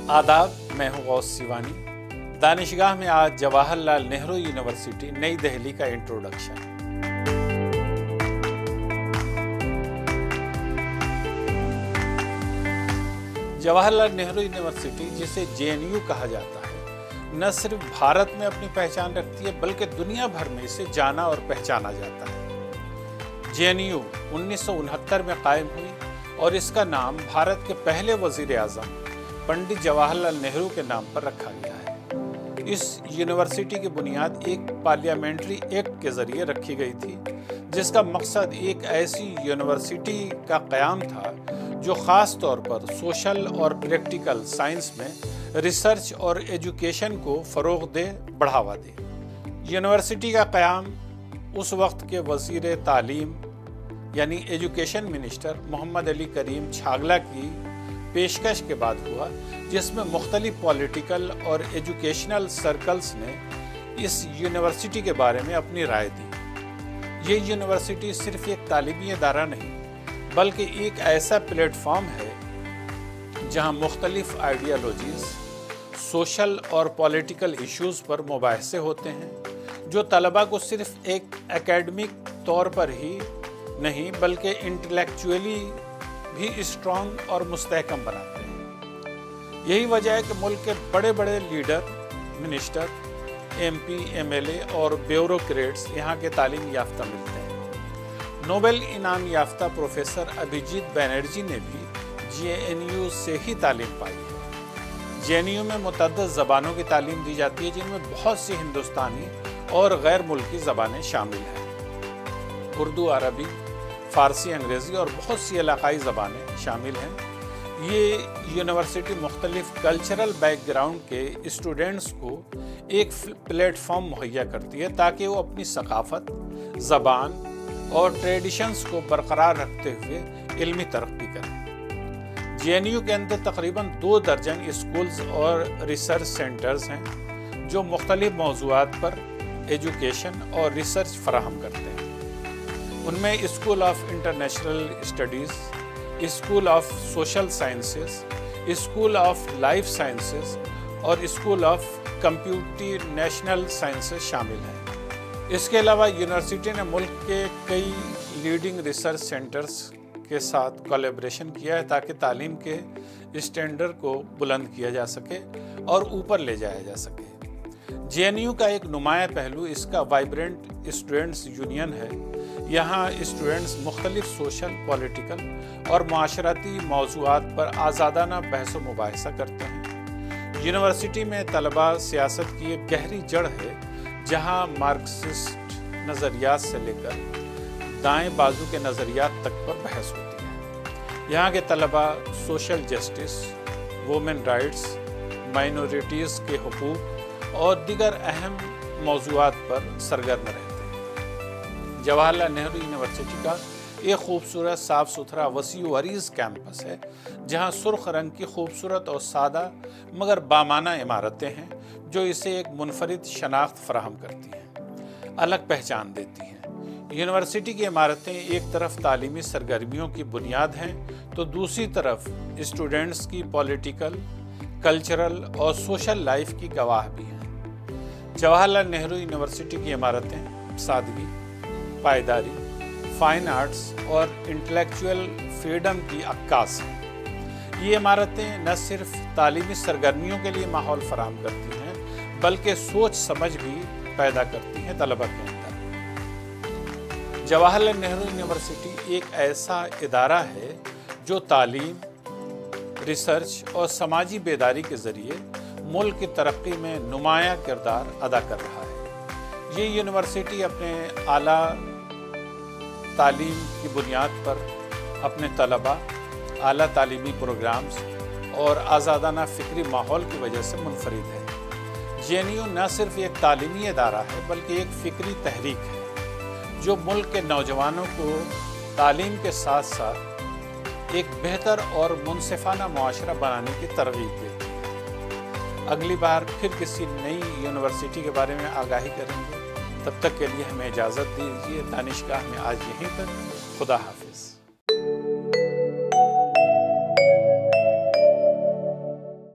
आदाब, मैं हूँ गौस सिवानी। दानिशगाह में आज जवाहरलाल नेहरू यूनिवर्सिटी नई दिल्ली का इंट्रोडक्शन। जवाहरलाल नेहरू यूनिवर्सिटी, जिसे जेएनयू कहा जाता है, न सिर्फ भारत में अपनी पहचान रखती है बल्कि दुनिया भर में इसे जाना और पहचाना जाता है। जेएनयू 1969 में कायम हुई और इसका नाम भारत के पहले वजीर आज़म पंडित जवाहरलाल नेहरू के नाम पर रखा गया है। इस यूनिवर्सिटी की बुनियाद एक पार्लियामेंट्री एक्ट के जरिए रखी गई थी, जिसका मकसद एक ऐसी यूनिवर्सिटी का क़याम था जो ख़ास तौर पर सोशल और प्रैक्टिकल साइंस में रिसर्च और एजुकेशन को फ़रोग़ दे, बढ़ावा दे। यूनिवर्सिटी का क़याम उस वक्त के वज़ीर तालीम यानी एजुकेशन मिनिस्टर मोहम्मद अली करीम छागला की पेशकश के बाद हुआ, जिसमें मुख्तलिफ पॉलिटिकल और एजुकेशनल सर्कल्स ने इस यूनिवर्सिटी के बारे में अपनी राय दी। ये यूनिवर्सिटी सिर्फ एक तालीमी इदारा नहीं बल्कि एक ऐसा प्लेटफॉर्म है जहां मुख्तलिफ आइडियालॉजीज़, सोशल और पॉलिटिकल इश्यूज़ पर मुबाहसे होते हैं, जो तलबा को सिर्फ एक एकेडमिक तौर पर ही नहीं बल्कि इंटेलेक्चुअली भी स्ट्रॉन्ग और मुस्तहकम बनाते हैं। यही वजह है कि मुल्क के बड़े बड़े लीडर, मिनिस्टर, एमपी, एमएलए और ब्यूरोक्रेट्स यहाँ के तालीम याफ्ता मिलते हैं। नोबेल इनाम याफ्ता प्रोफेसर अभिजीत बैनर्जी ने भी जेएनयू से ही तालीम पाई है। जेएनयू में मुतअद्दिद ज़बानों की तालीम दी जाती है, जिनमें बहुत सी हिंदुस्तानी और गैर मुल्की ज़बानें शामिल हैं। उर्दू, अरबी, फ़ारसी, अंग्रेज़ी और बहुत सी इलाक़ाई ज़बानें शामिल हैं। ये यूनिवर्सिटी मुख्तलिफ़ कल्चरल बैकग्राउंड के स्टूडेंट्स को एक प्लेटफॉर्म मुहैया करती है ताकि वो अपनी सकाफ़त, ज़बान और ट्रेडिशंस को बरकरार रखते हुए इल्मी तरक्की करें। जेएनयू के अंदर तकरीबन 2 दर्जन स्कूल्स और रिसर्च सेंटर्स हैं जो मुख्तलिफ़ मौज़ूआत पर एजुकेशन और रिसर्च फराहम करते हैं। उनमें school of international studies, school of social sciences, school of life sciences और स्कूल ऑफ कंप्यूटेशनल साइंसेस शामिल हैं। इसके अलावा यूनिवर्सिटी ने मुल्क के कई लीडिंग रिसर्च सेंटर्स के साथ कोलैबोरेशन किया है ताकि तालीम के स्टैंडर्ड को बुलंद किया जा सके और ऊपर ले जाया जा सके। जेएनयू का एक नुमाया पहलू इसका वाइब्रेंट स्टूडेंट्स यूनियन है। यहाँ स्टूडेंट्स मुख्तलिफ सोशल, पॉलिटिकल और माशरती मौज़ूआत पर आज़ादाना बहस व मुबाहिसा करते हैं। यूनिवर्सिटी में तलबा सियासत की एक गहरी जड़ है, जहाँ मार्क्सिस्ट नज़रियात से लेकर दाएं बाजू के नज़रियात तक पर बहस होती है। यहाँ के तलबा social justice, women rights, minorities के हुकूक और दीगर अहम मौज़ूआत पर सरगर्म रहते हैं। जवाहरलाल नेहरू यूनिवर्सिटी का एक खूबसूरत, साफ़ सुथरा, वसी व अरीज़ कैंपस है, जहाँ सुर्ख रंग की खूबसूरत और सादा मगर बामाना इमारतें हैं जो इसे एक मुनफरिद शनाख्त फराहम करती हैं, अलग पहचान देती हैं। यूनिवर्सिटी की इमारतें एक तरफ तालीमी सरगर्मियों की बुनियाद हैं तो दूसरी तरफ स्टूडेंट्स की पॉलिटिकल, कल्चरल और सोशल लाइफ की गवाह भी हैं। जवाहरलाल नेहरू यूनिवर्सिटी की इमारतें सादगी, पायदारी, फाइन आर्ट्स और इंटेलेक्चुअल फ्रीडम की अक्कास हैं। ये इमारतें न सिर्फ तालीमी सरगर्मियों के लिए माहौल फराहम करती हैं बल्कि सोच समझ भी पैदा करती हैं तलबा के अंदर। जवाहरलाल नेहरू यूनिवर्सिटी एक ऐसा इदारा है जो तालीम, रिसर्च और समाजी बेदारी के ज़रिए मुल्क की तरक्की में नुमायां किरदार अदा कर रहा है। ये यूनिवर्सिटी अपने आला तालीम की बुनियाद पर अपने तलबा, आला तालीमी प्रोग्राम्स और आज़ादाना फ़िक्री माहौल की वजह से मुनफरिद है। जेएनयू न सिर्फ एक तालीमी इदारा है बल्कि एक फ़िक्री तहरीक है जो मुल्क के नौजवानों को तालीम के साथ साथ एक बेहतर और मुनसिफाना मुआशरा बनाने की तरगीब देती है। अगली बार फिर किसी नई यूनिवर्सिटी के बारे में आगाही करेंगे। तब तक के लिए हमें इजाज़त दीजिए। दानिशगाह में आज यहीं तक। खुदा हाफिज़।